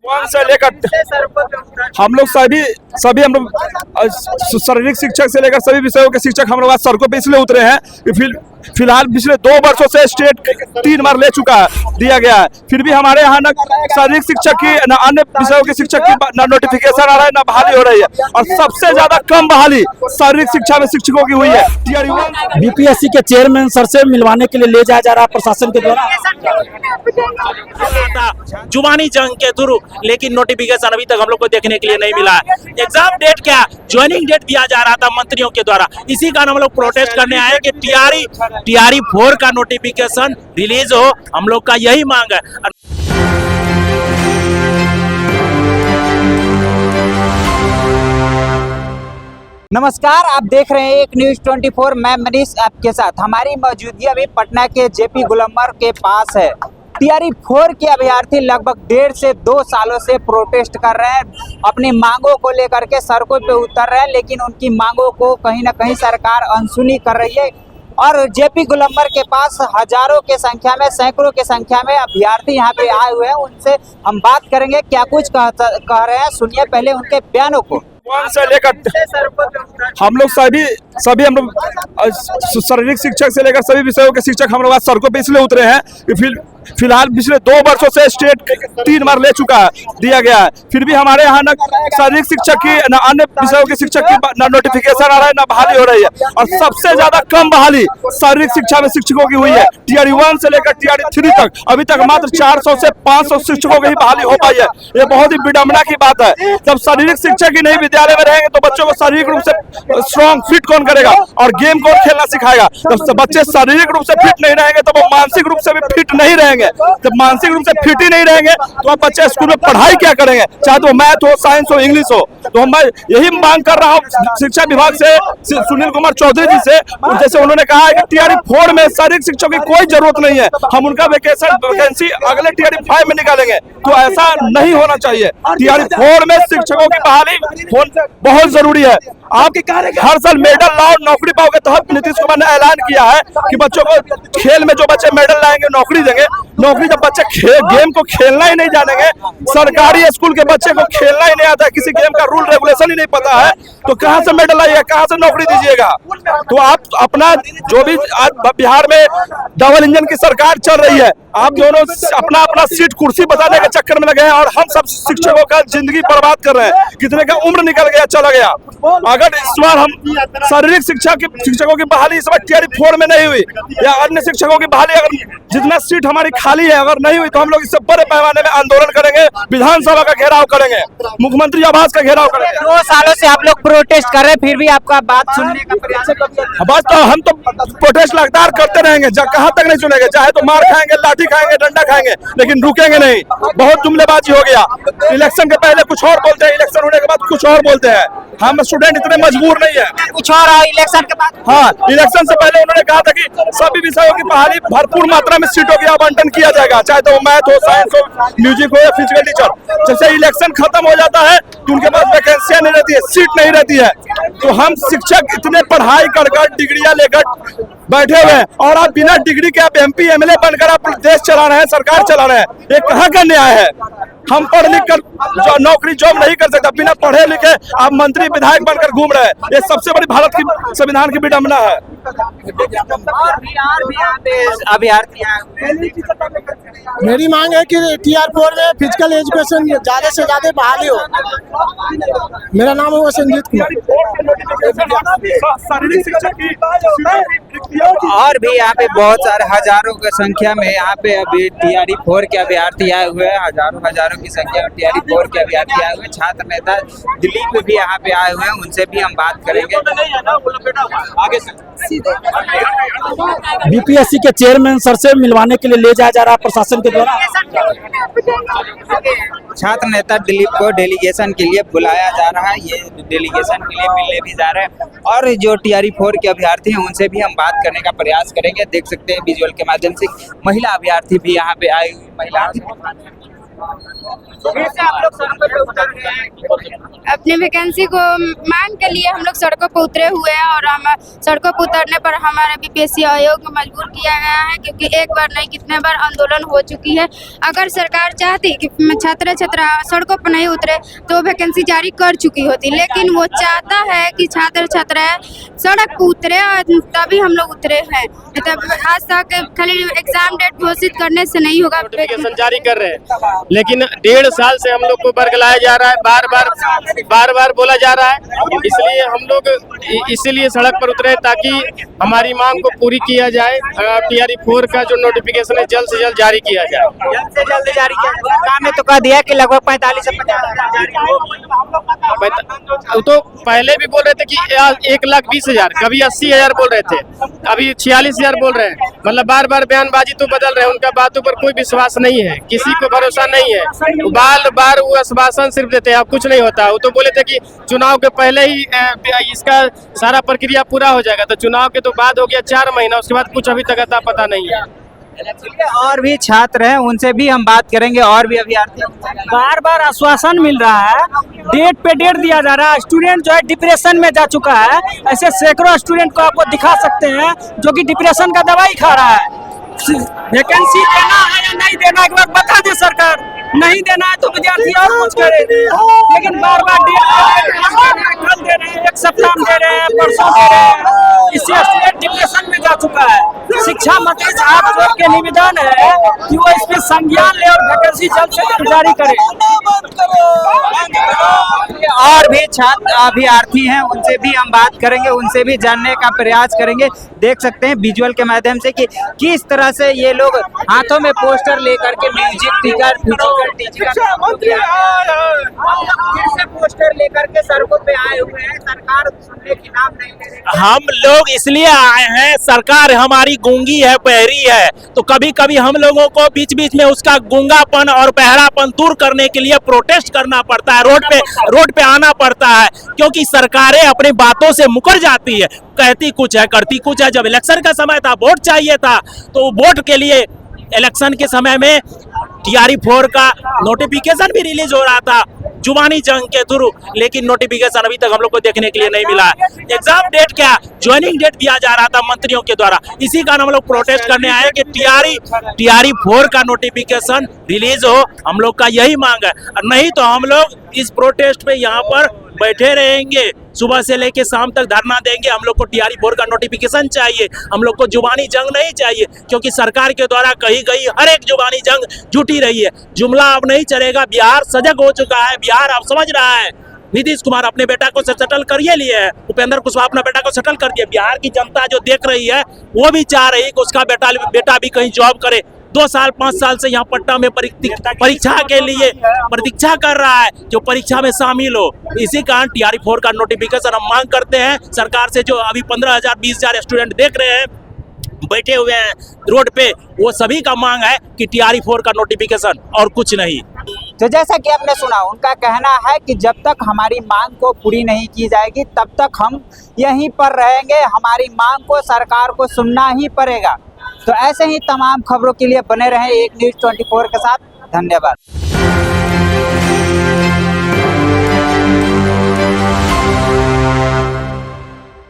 One से लेकर हम लोग सभी हम लोग शारीरिक शिक्षक से लेकर सभी विषयों के शिक्षक हम लोग आज सड़कों पे इसलिए उतरे हैं कि फिलहाल पिछले 2 वर्षों से स्टेट 3 बार ले चुका है, दिया गया है, फिर भी हमारे यहाँ न शारीरिक शिक्षक की न अन्य विषयों के शिक्षक की न नोटिफिकेशन आ रहा है, न बहाली हो रही है। और सबसे ज्यादा कम बहाली शारीरिक शिक्षा में शिक्षकों की हुई है। बीपीएससी के चेयरमैन सर से मिलवाने के लिए ले जाया जा रहा है प्रशासन के द्वारा। जुबानी जंग के थ्रू, लेकिन नोटिफिकेशन अभी तक हम लोग को देखने के लिए नहीं मिला है। एग्जाम डेट क्या, ज्वाइनिंग डेट दिया जा रहा था मंत्रियों के द्वारा, इसी कारण हम लोग प्रोटेस्ट करने आए कि टीआरई 4 का नोटिफिकेशन रिलीज हो, हम लोग का यही मांग है। नमस्कार, आप देख रहे हैं एक न्यूज 24। मैं मनीष आपके साथ। हमारी मौजूदगी अभी पटना के जेपी गुलम्बर के पास है। टीआरई 4 के अभ्यर्थी लगभग 1.5 से 2 सालों से प्रोटेस्ट कर रहे हैं, अपनी मांगों को लेकर के सड़कों पे उतर रहे हैं, लेकिन उनकी मांगों को कहीं ना कहीं सरकार अनसुनी कर रही है। और जेपी गुलम्बर के पास हजारों के संख्या में, सैकड़ों के संख्या में अभ्यर्थी यहाँ पे आए हुए हैं। उनसे हम बात करेंगे क्या कुछ कह रहे हैं, सुनिए पहले उनके बयानों को। वन से लेकर हम लोग सभी हम लोग शारीरिक शिक्षक से लेकर सभी विषयों के शिक्षक हम लोग आज सड़कों पे इसलिए उतरे हैं कि फिलहाल पिछले 2 वर्षों से स्टेट 3 बार ले चुका है, दिया गया है, फिर भी हमारे यहाँ न शारीरिक शिक्षक की न अन्य विषयों के शिक्षक की न नोटिफिकेशन आ रहा है, न बहाली हो रही है। और सबसे ज्यादा कम बहाली शारीरिक शिक्षा में शिक्षकों की हुई है। टीआरई 1 से लेकर टीआरई 3 तक अभी तक मात्र 400 से 500 शिक्षकों की ही बहाली हो पाई है। ये बहुत ही विडंबना की बात है। जब शारीरिक शिक्षक ही नहीं विद्यालय में रहेंगे तो बच्चों को शारीरिक रूप से स्ट्रॉन्ग फिट कौन करेगा और गेम कौन खेलना सिखाएगा। जब बच्चे शारीरिक रूप से फिट नहीं रहेंगे तो वो मानसिक रूप से भी फिट नहीं रहेंगे। जब मानसिक रूप से फिट ही नहीं रहेंगे तो आप बच्चे स्कूल में पढ़ाई क्या करेंगे, चाहे तो मैथ हो, साइंस हो, इंग्लिश हो। तो मैं यही मांग कर रहा हूँ शिक्षा विभाग से, सुनील कुमार चौधरी जी से, जैसे उन्होंने कहा है कि टीआरई 4 में शारीरिक शिक्षकों की कोई जरूरत नहीं है, हम उनका वैकेंसी अगले टीआरई 5 में निकालेंगे। तो ऐसा नहीं होना चाहिए। टीआरई 4 में शिक्षकों की बहाली बहुत जरूरी है। आपके हर साल मेडल लाओ, नौकरी पाओगे। तो नीतीश कुमार ने ऐलान किया है कि बच्चों को खेल में जो बच्चे मेडल लाएंगे नौकरी देंगे। नौकरी जब बच्चे गेम को खेलना ही नहीं जानेंगे, सरकारी स्कूल के बच्चे को खेलना ही नहीं आता है, किसी गेम का रूल रेगुलेशन ही नहीं पता है, तो कहाँ से मेडल लाइएगा, कहाँ से नौकरी दीजिएगा। तो आप अपना जो भी आज बिहार में डबल इंजन की सरकार चल रही है, आप दोनों अपना अपना सीट कुर्सी बचाने के चक्कर में लगे हैं और हम सब शिक्षकों का जिंदगी बर्बाद कर रहे हैं। कितने का उम्र निकल गया, चला गया। अगर इस बार हम शारीरिक शिक्षकों की बहाली इस बार टीआरई 4 में नहीं हुई या अन्य शिक्षकों की बहाली अगर जितना सीट हमारी खाली है अगर नहीं हुई तो हम लोग इससे बड़े पैमाने में आंदोलन करेंगे, विधानसभा का घेराव करेंगे, मुख्यमंत्री आवास का घेराव करेंगे। 2 सालों से आप लोग प्रोटेस्ट कर रहे हैं, फिर भी आपका बात सुनने का प्रयास बस तो हम तो प्रोटेस्ट लगातार करते रहेंगे, कहाँ तक नहीं सुनेंगे। चाहे तो मार खाएंगे, लाठी खाएंगे, डंडा खाएंगे, लेकिन रुकेंगे नहीं। बहुत जुमलेबाजी हो गया। इलेक्शन के पहले कुछ और बोलते हैं, इलेक्शन होने के बाद कुछ और बोलते हैं। हम स्टूडेंट इतने मजबूर नहीं है। कुछ और इलेक्शन के बाद, हाँ, इलेक्शन से पहले उन्होंने कहा था कि सभी विषयों की बहाली भरपूर मात्रा में सीटों की आवंटन किया जाएगा, चाहे तो मैथ हो, साइंस हो, म्यूजिक हो या फिजिकल टीचर। जैसे इलेक्शन खत्म हो जाता है तो उनके पास वैकेंसियां नहीं रहती है, सीट नहीं रहती है। तो हम शिक्षक इतने पढ़ाई कर डिग्रियां लेकर बैठे हुए हैं और आप बिना डिग्री के आप MP MLA बनकर आप देश चला रहे हैं, सरकार चला रहे हैं। ये कहाँ का न्याय है। हम पढ़ लिख कर नौकरी जॉब नहीं कर सकते, बिना पढ़े लिखे आप मंत्री विधायक बनकर घूम रहे हैं। ये सबसे बड़ी भारत की संविधान की विडंबना है। मेरी मांग है कि टीआरई 4 में फिजिकल एजुकेशन ज्यादा से ज्यादा बहाली हो। मेरा नाम है संजीत कुमार। और भी यहाँ पे बहुत सारे हजारों की संख्या में यहाँ पे अभी टीआरई 4 के अभ्यर्थी आए हुए हैं। हजारों की संख्या में टीआरई 4 के अभ्यर्थी आए हुए हैं। छात्र नेता दिलीप भी यहाँ पे आए हुए हैं, उनसे भी हम बात करेंगे। आगे बीपीएससी के चेयरमैन सर से मिलवाने के लिए ले जाया जा रहा है प्रशासन के द्वारा। छात्र नेता दिलीप को डेलीगेशन के लिए बुलाया जा रहा है। ये डेलीगेशन के लिए मिलने भी जा रहे हैं और जो टीआरई 4 के अभ्यर्थी हैं उनसे भी हम बात करने का प्रयास करेंगे। देख सकते हैं विजुअल के माध्यम से महिला अभ्यर्थी भी यहाँ पे आई हुई। महिला फिर से आप लोग सड़कों पे उतर गए हैं। अपनी वैकेंसी को मांग के लिए हम लोग सड़कों पर उतरे हुए हैं और हम सड़कों पर उतरने पर हमारे बीपीएससी आयोग को मजबूर किया गया है, क्योंकि एक बार नहीं कितने बार आंदोलन हो चुकी है। अगर सरकार चाहती कि छात्र छात्रा सड़कों पर नहीं उतरे तो वैकेंसी जारी कर चुकी होती, लेकिन वो चाहता है कि छात्र छात्रा सड़क पर उतरे और तभी हम लोग उतरे हैं। तब आज तक खाली एग्जाम डेट घोषित करने से नहीं होगा। नोटिफिकेशन जारी कर रहे हैं, लेकिन 1.5 साल से हम लोग को बरगलाया जा रहा है, बार बार बोला जा रहा है। इसलिए हम लोग इसीलिए सड़क पर उतरे ताकि हमारी मांग को पूरी किया जाए। टीआरई 4 का जो नोटिफिकेशन है जल्द से जल्द जारी किया जाए। जल्द से जल्द जारी किया जाए। सरकार ने तो कह दिया कि लगभग 45 से 50 हजार जारी होगा। तो पहले भी बोल रहे थे कि 1,20,000, कभी 80,000 बोल रहे थे, अभी 46,000 बोल रहे हैं। मतलब बार बार बयानबाजी तो बदल रहे हैं, उनका बातों पर कोई विश्वास नहीं है, किसी को भरोसा नहीं है। बार बार वो आश्वासन सिर्फ देते हैं, अब कुछ नहीं होता। वो तो बोले थे कि चुनाव के पहले ही इसका सारा प्रक्रिया पूरा हो जाएगा, तो चुनाव के तो बाद हो गया 4 महीना, उसके बाद कुछ अभी तक अता पता नहीं है। और भी छात्र हैं, उनसे भी हम बात करेंगे, और भी अभ्यर्थी। बार बार आश्वासन मिल रहा है, डेट पे डेट दिया जा रहा है। स्टूडेंट जो है डिप्रेशन में जा चुका है। ऐसे सैकड़ों स्टूडेंट को आपको दिखा सकते हैं जो कि डिप्रेशन का दवाई खा रहा है। वैकेंसी देना है या नहीं देना, एक बार बता दे सरकार। नहीं देना है तो विद्यार्थी और कुछ करे, लेकिन बार बार कल दे रहे हैं, 1 सप्ताह में दे रहे हैं, परसों दे रहे हैं। इससे स्टूडेंट डिप्रेशन में जा चुका है। शिक्षा मंत्री साहब जोर के निवेदन है कि वो इस पे संज्ञान ले और वैकेंसी जल्द से जल्द जारी करे। और भी छात्र अभ्यर्थी हैं, उनसे भी हम बात करेंगे, उनसे भी जानने का प्रयास करेंगे। देख सकते हैं विजुअल के माध्यम से कि किस तरह से ये लोग हाथों में पोस्टर लेकर के म्यूजिक टीचर फिर से पोस्टर लेकर के सड़कों पे आए हुए हैं। सरकार सुनने की नाम नहीं ले रही। हम लोग इसलिए आए हैं, सरकार हमारी गूंगी है, बहरी है, तो कभी कभी हम लोगों को बीच बीच में उसका गूंगापन और बहरापन दूर करने के लिए प्रोटेस्ट करना पड़ता है, रोड पे आना पड़ता है, क्योंकि सरकारें अपनी बातों से मुकर जाती है, कहती कुछ है करती कुछ है। जब इलेक्शन का समय था, वोट चाहिए था, तो वोट के लिए इलेक्शन के समय में टीआरई 4 का नोटिफिकेशन भी रिलीज हो रहा था जुबानी जंग के थ्रू, लेकिन नोटिफिकेशन अभी तक हम लोग को देखने के लिए नहीं मिला है। एग्जाम डेट क्या, ज्वाइनिंग डेट दिया जा रहा था मंत्रियों के द्वारा, इसी कारण हम लोग प्रोटेस्ट करने आए कि टीआरई 4 का नोटिफिकेशन रिलीज हो। हम लोग का यही मांग है, नहीं तो हम लोग इस प्रोटेस्ट पे यहाँ पर बैठे रहेंगे, सुबह से लेके शाम तक धरना देंगे। हम लोग को टीआरई 4 का नोटिफिकेशन चाहिए, हम लोग को जुबानी जंग नहीं चाहिए, क्योंकि सरकार के द्वारा कही गई हर एक जुबानी जंग झूठी रही है। जुमला अब नहीं चलेगा, बिहार सजग हो चुका है, बिहार अब समझ रहा है। नीतीश कुमार अपने बेटा को सेटल करिए लिए है, उपेंद्र कुशवाहा अपना बेटा को सेटल कर दिया। बिहार की जनता जो देख रही है वो भी चाह रही है कि उसका बेटा भी कहीं जॉब करे। 2 साल 5 साल से यहाँ पटना में परीक्षा के लिए प्रतीक्षा कर रहा है, जो परीक्षा में शामिल हो। इसी कारण टीआरई 4 का नोटिफिकेशन हम मांग करते हैं सरकार से। जो अभी 15,000 20,000 स्टूडेंट देख रहे हैं बैठे हुए हैं रोड पे, वो सभी का मांग है कि टीआरई 4 का नोटिफिकेशन, और कुछ नहीं। तो जैसा कि आपने सुना, उनका कहना है कि जब तक हमारी मांग को पूरी नहीं की जाएगी तब तक हम यहीं पर रहेंगे, हमारी मांग को सरकार को सुनना ही पड़ेगा। तो ऐसे ही तमाम खबरों के लिए बने रहें एक न्यूज़ 24 के साथ। धन्यवाद।